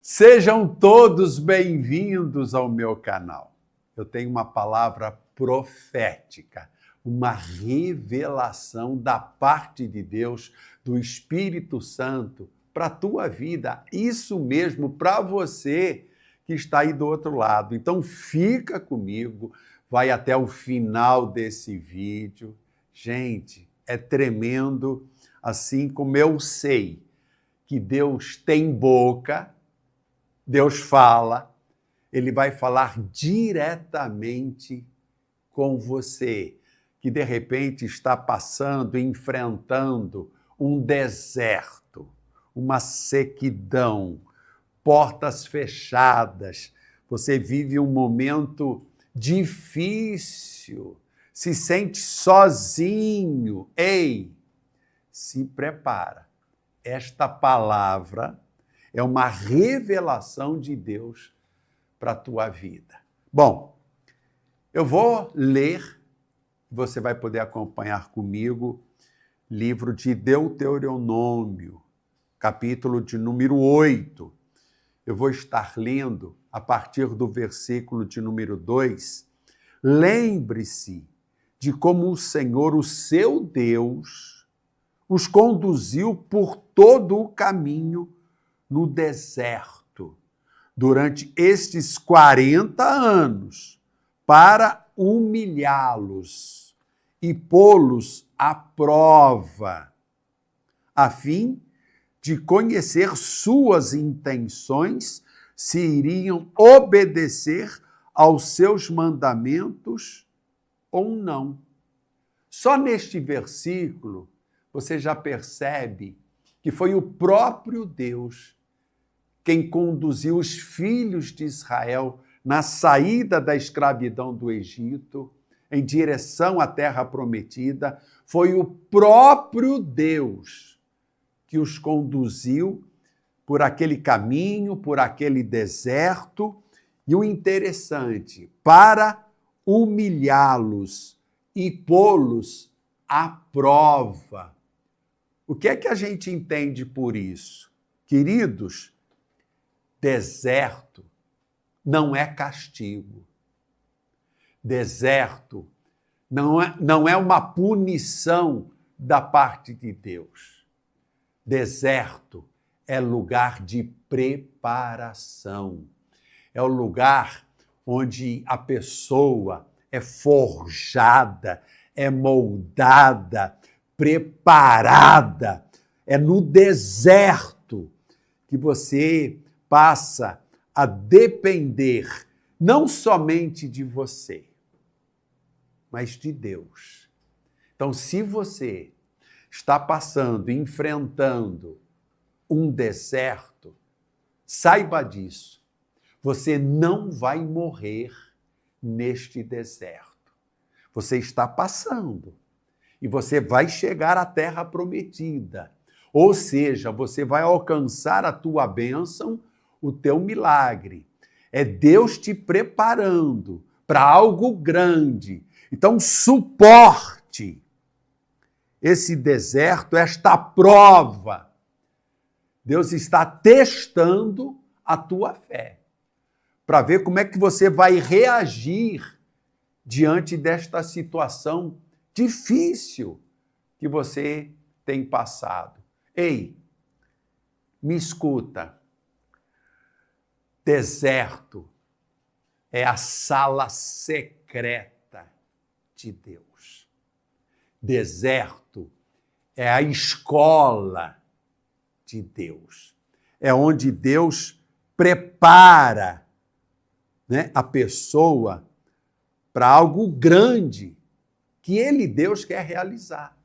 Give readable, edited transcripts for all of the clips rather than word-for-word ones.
Sejam todos bem-vindos ao meu canal. Eu tenho uma palavra profética, uma revelação da parte de Deus, do Espírito Santo, para a tua vida. Isso mesmo, para você que está aí do outro lado. Então fica comigo, vai até o final desse vídeo. Gente, é tremendo, assim como eu sei que Deus tem boca, Deus fala, ele vai falar diretamente com você, que de repente está passando, enfrentando um deserto, uma sequidão, portas fechadas. Você vive um momento difícil, se sente sozinho. Ei, se prepara. Esta palavra é uma revelação de Deus para a tua vida. Bom, eu vou ler, você vai poder acompanhar comigo, livro de Deuteronômio, capítulo de número 8. Eu vou estar lendo a partir do versículo de número 2. Lembre-se de como o Senhor, o seu Deus, os conduziu por todo o caminho no deserto, durante estes 40 anos, para humilhá-los e pô-los à prova, a fim de conhecer suas intenções, se iriam obedecer aos seus mandamentos ou não. Só neste versículo você já percebe que foi o próprio Deus quem conduziu os filhos de Israel na saída da escravidão do Egito, em direção à terra prometida. Foi o próprio Deus que os conduziu por aquele caminho, por aquele deserto. E o interessante, para humilhá-los e pô-los à prova. O que é que a gente entende por isso? Queridos, deserto não é castigo. Deserto não é uma punição da parte de Deus. Deserto é lugar de preparação. É o lugar onde a pessoa é forjada, é moldada, preparada. É no deserto que você passa a depender não somente de você, mas de Deus. Então, se você está passando, enfrentando um deserto, saiba disso. Você não vai morrer neste deserto. Você está passando. E você vai chegar à terra prometida. Ou seja, você vai alcançar a tua bênção, o teu milagre. É Deus te preparando para algo grande. Então, suporte esse deserto, esta prova. Deus está testando a tua fé, para ver como é que você vai reagir diante desta situação difícil que você tem passado. Ei, me escuta. Deserto é a sala secreta de Deus. Deserto é a escola de Deus. É onde Deus prepara, a pessoa para algo grande que Ele, Deus, quer realizar.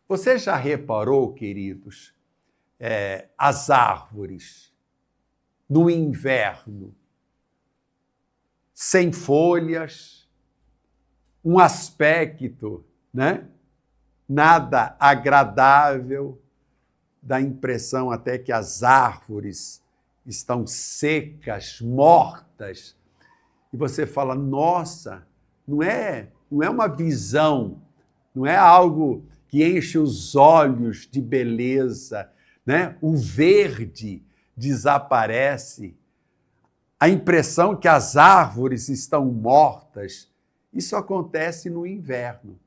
Você já reparou, queridos, as árvores no inverno, sem folhas, um aspecto, nada agradável, dá a impressão até que as árvores estão secas, mortas, e você fala, nossa, não é uma visão, não é algo que enche os olhos de beleza, O verde desaparece, a impressão que as árvores estão mortas, isso acontece no inverno.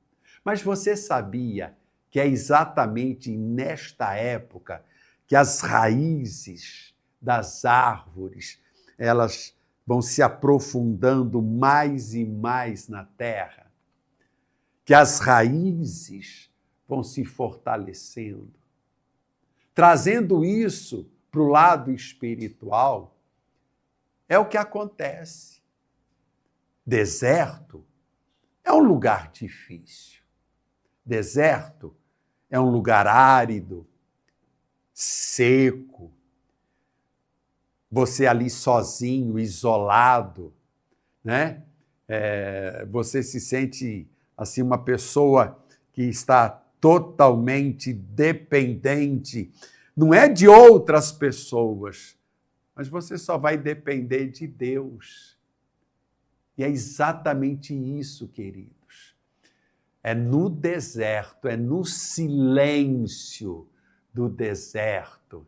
Mas você sabia que é exatamente nesta época que as raízes das árvores, elas vão se aprofundando mais e mais na terra, que as raízes vão se fortalecendo, trazendo isso para o lado espiritual. É o que acontece. Deserto é um lugar difícil. Deserto é um lugar árido, seco. Você ali sozinho, isolado, né? Você se sente assim uma pessoa que está totalmente dependente, não é de outras pessoas, mas você só vai depender de Deus. E é exatamente isso, queridos. É no deserto, é no silêncio do deserto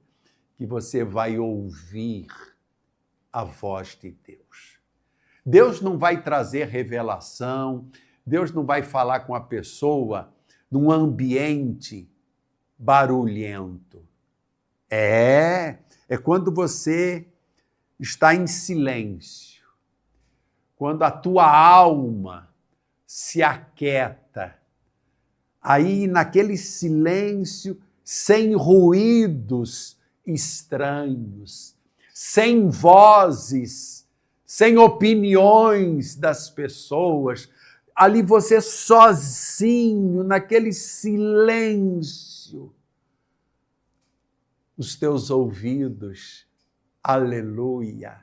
que você vai ouvir a voz de Deus. Deus não vai trazer revelação, Deus não vai falar com a pessoa num ambiente barulhento. É quando você está em silêncio, quando a tua alma se aquieta, aí naquele silêncio, sem ruídos estranhos, sem vozes, sem opiniões das pessoas, ali você sozinho, naquele silêncio, os teus ouvidos, aleluia,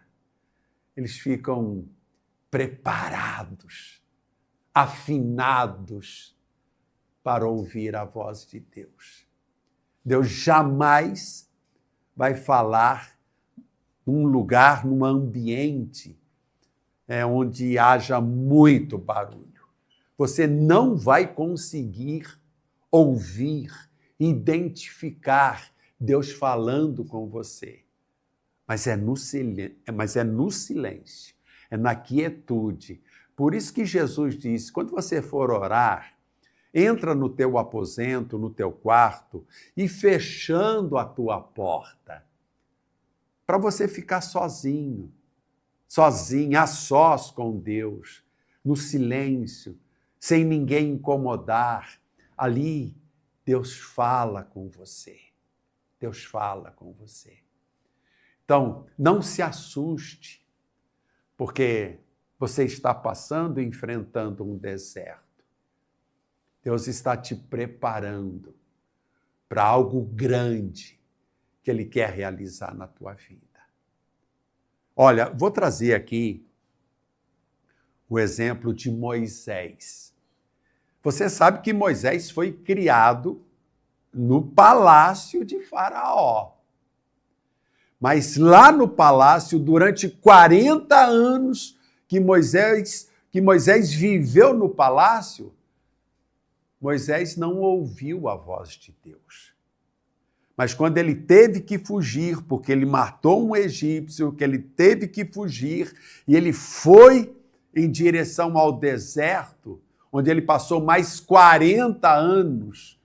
eles ficam preparados, afinados para ouvir a voz de Deus. Deus jamais vai falar num lugar, num ambiente onde haja muito barulho. Você não vai conseguir ouvir, identificar Deus falando com você. Mas é no silêncio, é na quietude. Por isso que Jesus disse, quando você for orar, entra no teu aposento, no teu quarto, e fechando a tua porta, para você ficar sozinho, sozinho, a sós com Deus, no silêncio, sem ninguém incomodar. Ali, Deus fala com você. Deus fala com você. Então, não se assuste, porque você está passando e enfrentando um deserto. Deus está te preparando para algo grande que Ele quer realizar na tua vida. Olha, vou trazer aqui o exemplo de Moisés. Você sabe que Moisés foi criado no palácio de Faraó. Mas lá no palácio, durante 40 anos que Moisés viveu no palácio, Moisés não ouviu a voz de Deus. Mas quando ele teve que fugir, porque ele matou um egípcio, que ele teve que fugir, e ele foi em direção ao deserto, onde ele passou mais 40 anos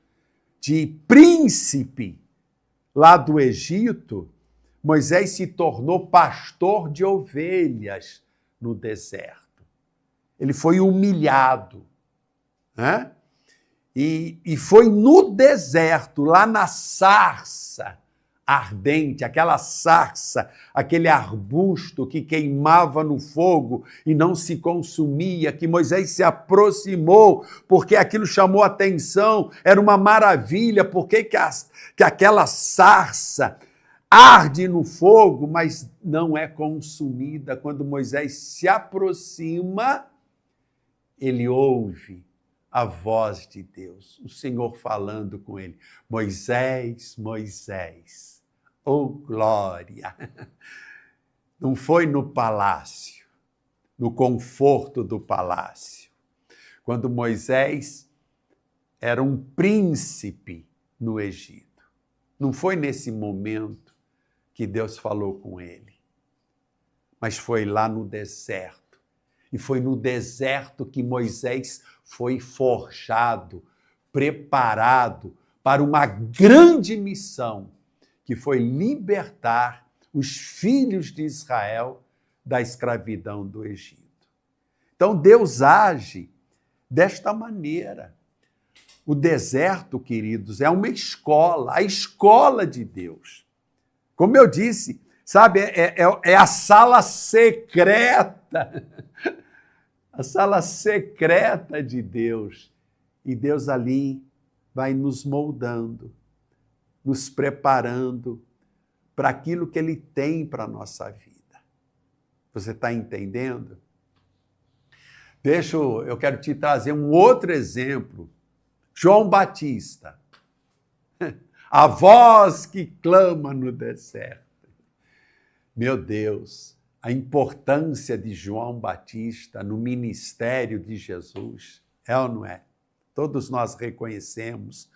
de príncipe lá do Egito, Moisés se tornou pastor de ovelhas no deserto. Ele foi humilhado, né? E foi no deserto, lá na sarça ardente, aquela sarça, aquele arbusto que queimava no fogo e não se consumia, que Moisés se aproximou, porque aquilo chamou atenção, era uma maravilha, porque que aquela sarça arde no fogo, mas não é consumida. Quando Moisés se aproxima, ele ouve a voz de Deus, o Senhor falando com ele. Moisés, Moisés, oh glória! Não foi no palácio, no conforto do palácio. Quando Moisés era um príncipe no Egito. Não foi nesse momento que Deus falou com ele. Mas foi lá no deserto. E foi no deserto que Moisés foi forjado, preparado para uma grande missão, que foi libertar os filhos de Israel da escravidão do Egito. Então Deus age desta maneira. O deserto, queridos, é uma escola, a escola de Deus. Como eu disse, sabe, é a sala secreta, a sala secreta de Deus. E Deus ali vai nos moldando, nos preparando para aquilo que Ele tem para a nossa vida. Você está entendendo? Eu quero te trazer um outro exemplo. João Batista, a voz que clama no deserto. Meu Deus, a importância de João Batista no ministério de Jesus, é ou não é? Todos nós reconhecemos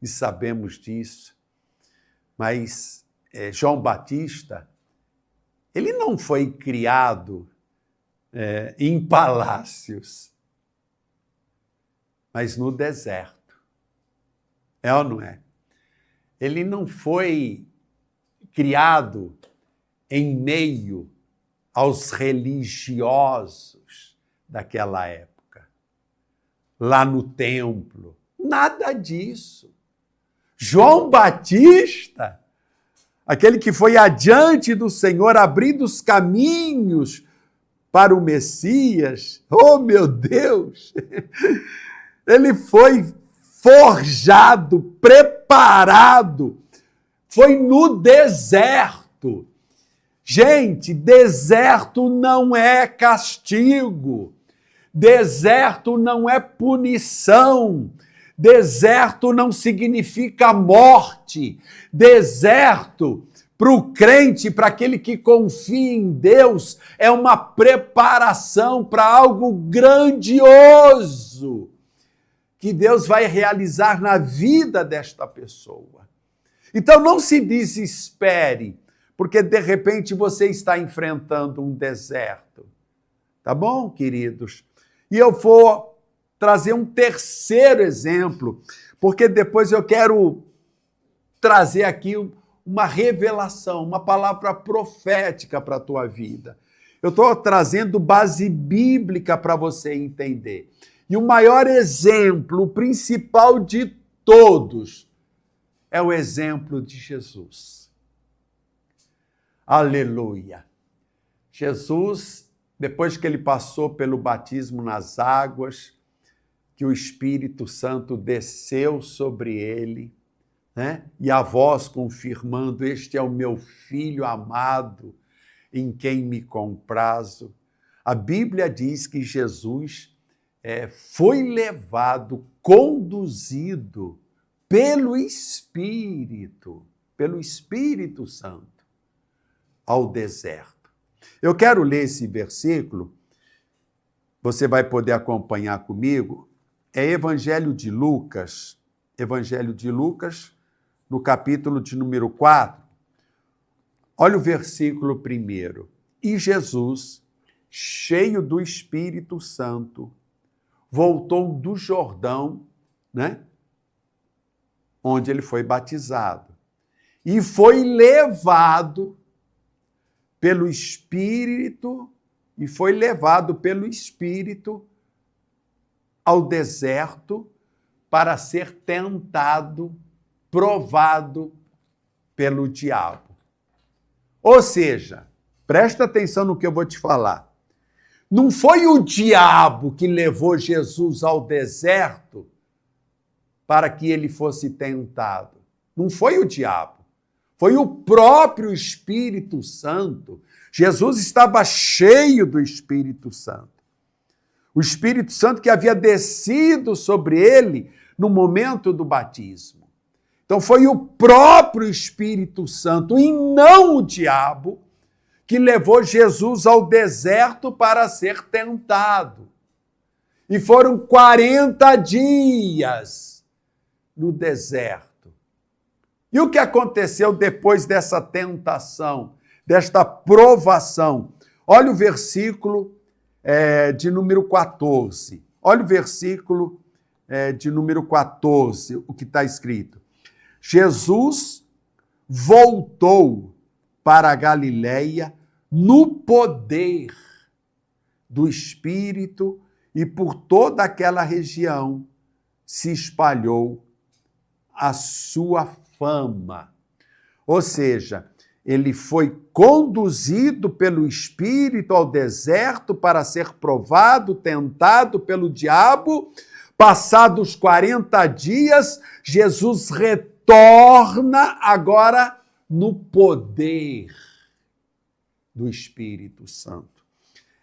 e sabemos disso, mas João Batista, ele não foi criado em palácios, mas no deserto. É ou não é? Ele não foi criado em meio aos religiosos daquela época, lá no templo. Nada disso. João Batista, aquele que foi adiante do Senhor, abrindo os caminhos para o Messias, oh meu Deus! Ele foi forjado, preparado, foi no deserto. Gente, deserto não é castigo, deserto não é punição, deserto não significa morte, deserto, para o crente, para aquele que confia em Deus, é uma preparação para algo grandioso que Deus vai realizar na vida desta pessoa. Então não se desespere, porque de repente você está enfrentando um deserto. Tá bom, queridos? E eu vou trazer um terceiro exemplo, porque depois eu quero trazer aqui uma revelação, uma palavra profética para a tua vida. Eu estou trazendo base bíblica para você entender. E o maior exemplo, o principal de todos, é o exemplo de Jesus. Aleluia! Jesus, depois que ele passou pelo batismo nas águas, que o Espírito Santo desceu sobre ele, né? E a voz confirmando: este é o meu filho amado, em quem me comprazo. A Bíblia diz que Jesus foi levado, conduzido pelo Espírito Santo ao deserto. Eu quero ler esse versículo, você vai poder acompanhar comigo, é Evangelho de Lucas, no capítulo de número 4. Olha o versículo 1. E Jesus, cheio do Espírito Santo, voltou do Jordão, né? Onde ele foi batizado. E foi levado pelo Espírito, ao deserto para ser tentado, provado pelo diabo. Ou seja, presta atenção no que eu vou te falar. Não foi o diabo que levou Jesus ao deserto para que ele fosse tentado. Não foi o diabo. Foi o próprio Espírito Santo. Jesus estava cheio do Espírito Santo. O Espírito Santo que havia descido sobre ele no momento do batismo. Então foi o próprio Espírito Santo e não o diabo que levou Jesus ao deserto para ser tentado. E foram 40 dias no deserto. E o que aconteceu depois dessa tentação, desta provação? Olha o versículo de número 14. Olha o versículo de número 14, o que está escrito. Jesus voltou para a Galileia no poder do Espírito e por toda aquela região se espalhou a sua fama. Ou seja, ele foi conduzido pelo Espírito ao deserto para ser provado, tentado pelo diabo. Passados 40 dias, Jesus retorna agora no poder do Espírito Santo.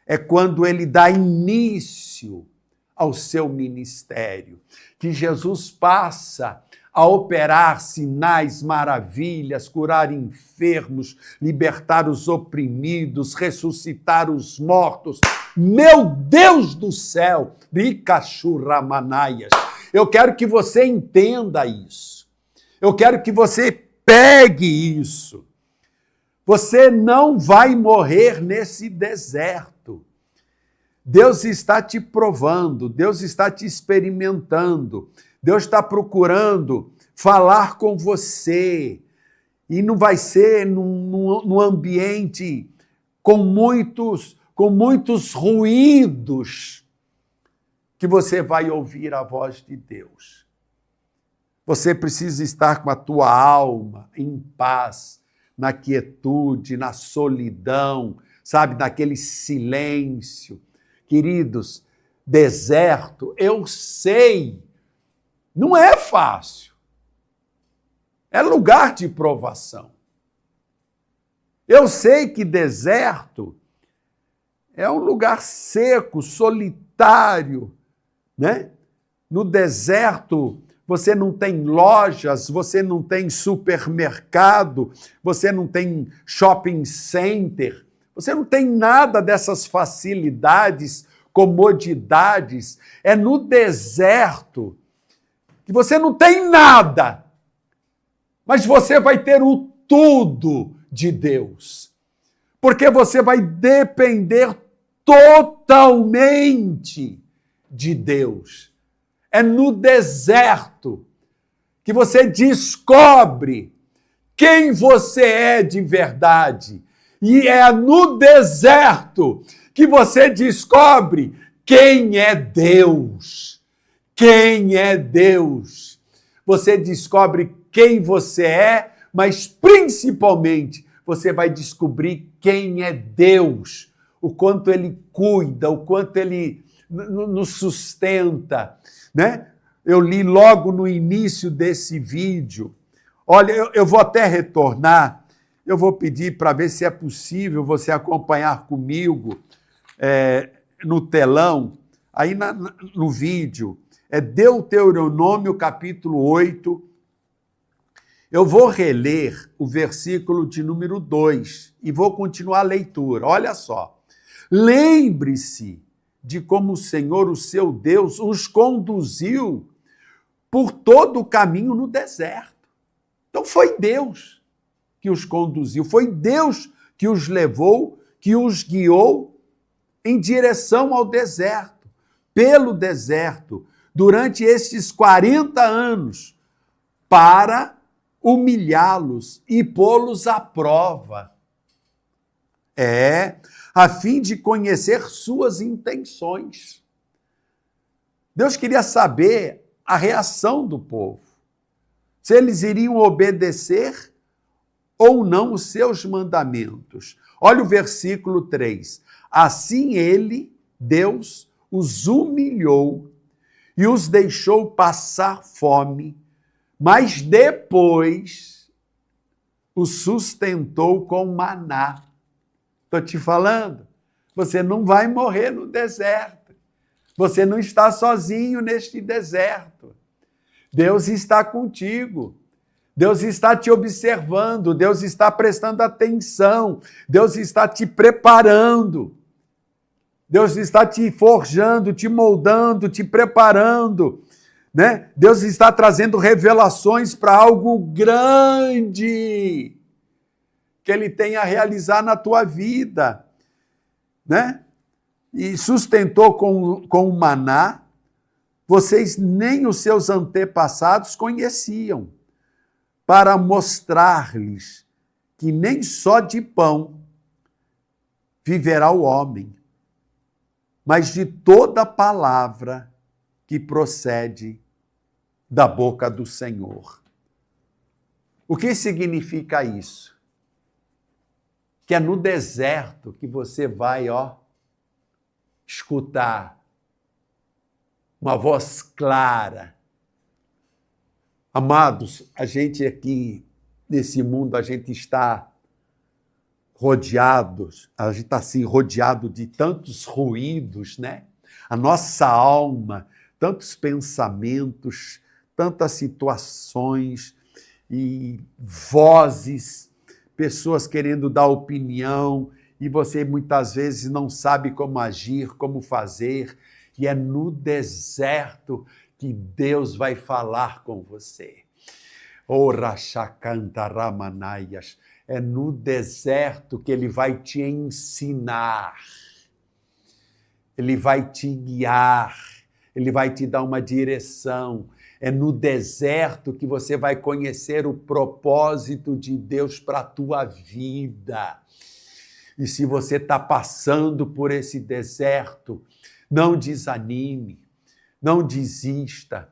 É quando ele dá início ao seu ministério, que Jesus passa a operar sinais, maravilhas, curar enfermos, libertar os oprimidos, ressuscitar os mortos. Meu Deus do céu! Ricachurramanaias. Eu quero que você entenda isso. Eu quero que você pegue isso. Você não vai morrer nesse deserto. Deus está te provando, Deus está te experimentando, Deus está procurando falar com você. E não vai ser num ambiente com muitos ruídos que você vai ouvir a voz de Deus. Você precisa estar com a tua alma em paz, na quietude, na solidão, sabe, naquele silêncio. Queridos, deserto, eu sei, não é fácil. É lugar de provação. Eu sei que deserto é um lugar seco, solitário, né? No deserto, você não tem lojas, você não tem supermercado, você não tem shopping center, você não tem nada dessas facilidades, comodidades. É no deserto que você não tem nada, mas você vai ter o tudo de Deus. Porque você vai depender totalmente de Deus. É no deserto que você descobre quem você é de verdade. E é no deserto que você descobre quem é Deus. Quem é Deus? Você descobre quem você é, mas principalmente você vai descobrir quem é Deus, o quanto Ele cuida, o quanto Ele nos sustenta, né? Eu li logo no início desse vídeo. Olha, eu vou até retornar, eu vou pedir para ver se é possível você acompanhar comigo no telão, aí no vídeo. É Deuteronômio capítulo 8. Eu vou reler o versículo de número 2 e vou continuar a leitura. Olha só. Lembre-se de como o Senhor, o seu Deus, os conduziu por todo o caminho no deserto. Então foi Deus que os conduziu, foi Deus que os levou, que os guiou em direção ao deserto, pelo deserto, durante estes 40 anos, para humilhá-los e pô-los à prova. A fim de conhecer suas intenções. Deus queria saber a reação do povo, se eles iriam obedecer ou não os seus mandamentos. Olha o versículo 3. Assim ele, Deus, os humilhou e os deixou passar fome, mas depois os sustentou com maná. Estou te falando, você não vai morrer no deserto. Você não está sozinho neste deserto. Deus está contigo. Deus está te observando. Deus está prestando atenção. Deus está te preparando. Deus está te forjando, te moldando, te preparando, né? Deus está trazendo revelações para algo grande que Ele tem a realizar na tua vida, né? E sustentou com o maná, vocês nem os seus antepassados conheciam, para mostrar-lhes que nem só de pão viverá o homem, mas de toda palavra que procede da boca do Senhor. O que significa isso? Que é no deserto que você vai, escutar uma voz clara. Amados, a gente aqui, nesse mundo, a gente está rodeado de tantos ruídos, né? A nossa alma, tantos pensamentos, tantas situações e vozes, pessoas querendo dar opinião, e você muitas vezes não sabe como agir, como fazer, e é no deserto que Deus vai falar com você. É no deserto que Ele vai te ensinar, Ele vai te guiar, Ele vai te dar uma direção. É no deserto que você vai conhecer o propósito de Deus para a tua vida. E se você está passando por esse deserto, não desanime, não desista.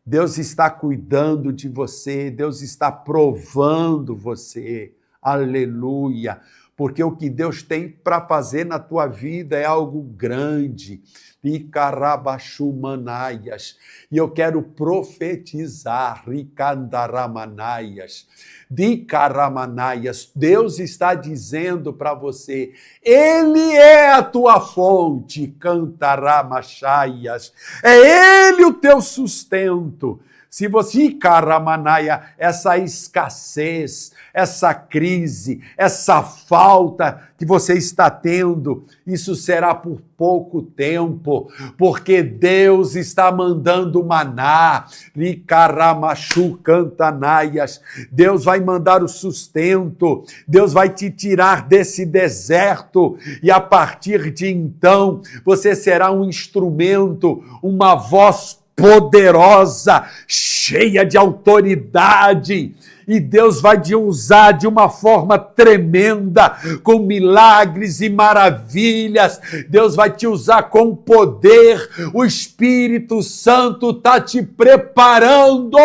Deus está cuidando de você, Deus está provando você. Aleluia! Porque o que Deus tem para fazer na tua vida é algo grande. Icarabachumanaias. E eu quero profetizar. Ricandaramanaias. Dicaramanaias. Deus está dizendo para você, Ele é a tua fonte. Cantaramachaias. É Ele o teu sustento. Se você, Caramanaia, essa escassez, essa crise, essa falta que você está tendo, isso será por pouco tempo, porque Deus está mandando maná, Ricaramachu cantanaias, Deus vai mandar o sustento, Deus vai te tirar desse deserto, e a partir de então, você será um instrumento, uma voz poderosa, cheia de autoridade, e Deus vai te usar de uma forma tremenda, com milagres e maravilhas. Deus vai te usar com poder. O Espírito Santo está te preparando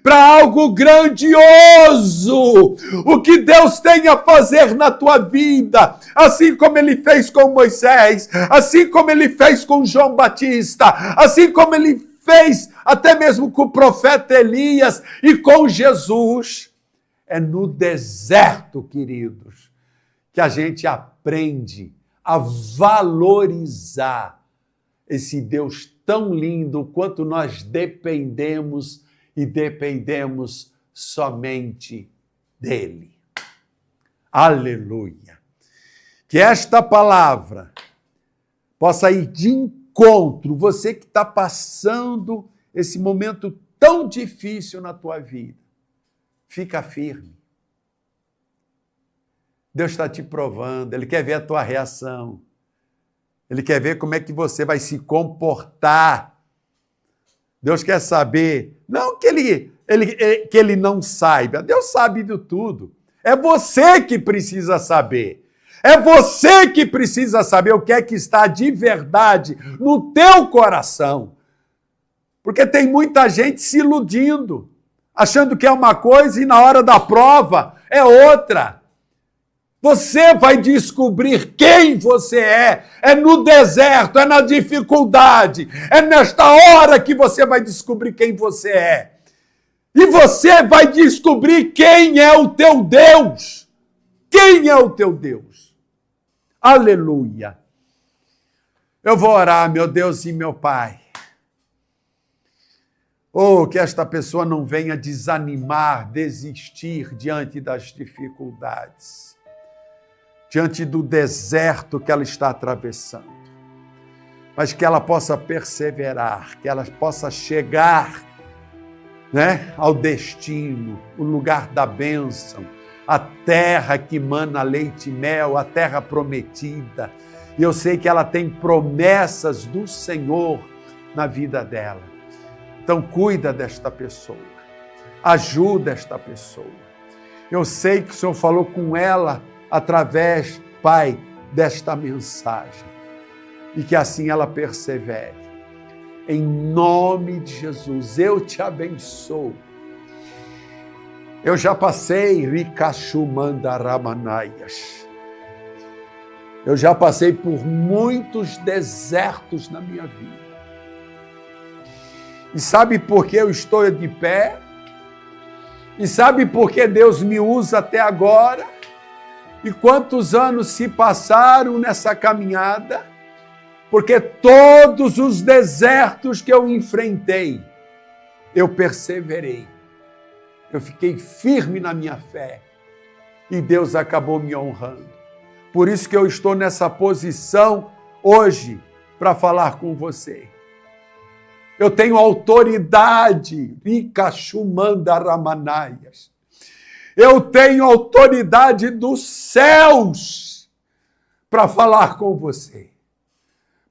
para algo grandioso, o que Deus tem a fazer na tua vida, assim como Ele fez com Moisés, assim como Ele fez com João Batista, assim como Ele fez até mesmo com o profeta Elias e com Jesus. É no deserto, queridos, que a gente aprende a valorizar esse Deus tão lindo quanto nós dependemos e dependemos somente dele. Aleluia! Que esta palavra possa ir de encontro, você que está passando esse momento tão difícil na tua vida. Fica firme. Deus está te provando, Ele quer ver a tua reação. Ele quer ver como é que você vai se comportar. Deus quer saber, não que ele não saiba, Deus sabe de tudo. É você que precisa saber. É você que precisa saber o que é que está de verdade no teu coração. Porque tem muita gente se iludindo, achando que é uma coisa e na hora da prova é outra. Você vai descobrir quem você é no deserto, é na dificuldade, é nesta hora que você vai descobrir quem você é. E você vai descobrir quem é o teu Deus. Quem é o teu Deus? Aleluia! Eu vou orar, meu Deus e meu Pai. Oh, que esta pessoa não venha desanimar, desistir diante das dificuldades, diante do deserto que ela está atravessando. mas que ela possa perseverar, que ela possa chegar, né, ao destino, o lugar da bênção, a terra que mana leite e mel, a terra prometida. E eu sei que ela tem promessas do Senhor na vida dela. Então, cuida desta pessoa, ajuda esta pessoa. Eu sei que o Senhor falou com ela através, Pai, desta mensagem. E que assim ela persevere. Em nome de Jesus, eu te abençoo. Eu já passei, Rikashumandaраmanaias. Eu já passei por muitos desertos na minha vida. E sabe por que eu estou de pé? E sabe por que Deus me usa até agora? E quantos anos se passaram nessa caminhada? Porque todos os desertos que eu enfrentei, eu perseverei. Eu fiquei firme na minha fé. E Deus acabou me honrando. Por isso que eu estou nessa posição hoje para falar com você. Eu tenho autoridade, Rikashumandaраmanaias. Eu tenho autoridade dos céus para falar com você.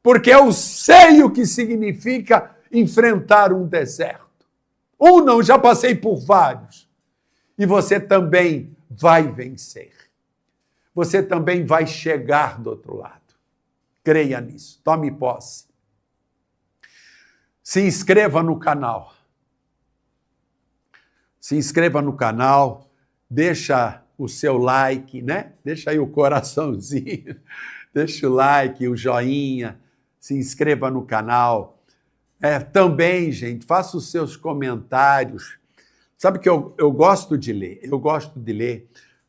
Porque eu sei o que significa enfrentar um deserto. Um não, já passei por vários. E você também vai vencer. Você também vai chegar do outro lado. Creia nisso, tome posse. Se inscreva no canal. Se inscreva no canal, deixa o seu like, né? Deixa aí o coraçãozinho, deixa o like, o joinha, se inscreva no canal. Também, gente, faça os seus comentários. Sabe que eu gosto de ler,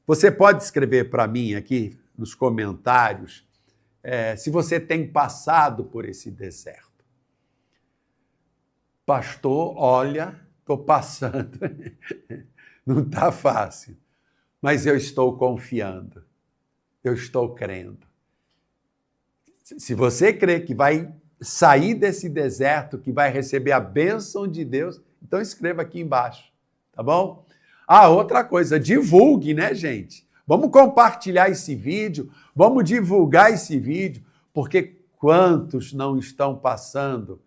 Você pode escrever para mim aqui nos comentários se você tem passado por esse deserto. Pastor, olha, estou passando. Não está fácil, mas eu estou confiando, eu estou crendo. Se você crê que vai sair desse deserto, que vai receber a bênção de Deus, então escreva aqui embaixo, tá bom? Outra coisa, divulgue, né, gente? Vamos compartilhar esse vídeo, vamos divulgar esse vídeo, porque quantos não estão passando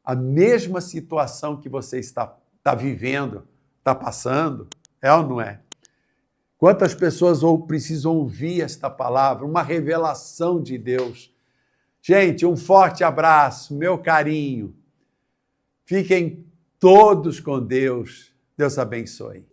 a mesma situação que você está vivendo, está passando? É ou não é? Quantas pessoas precisam ouvir esta palavra, uma revelação de Deus? Gente, um forte abraço, meu carinho. Fiquem todos com Deus. Deus abençoe.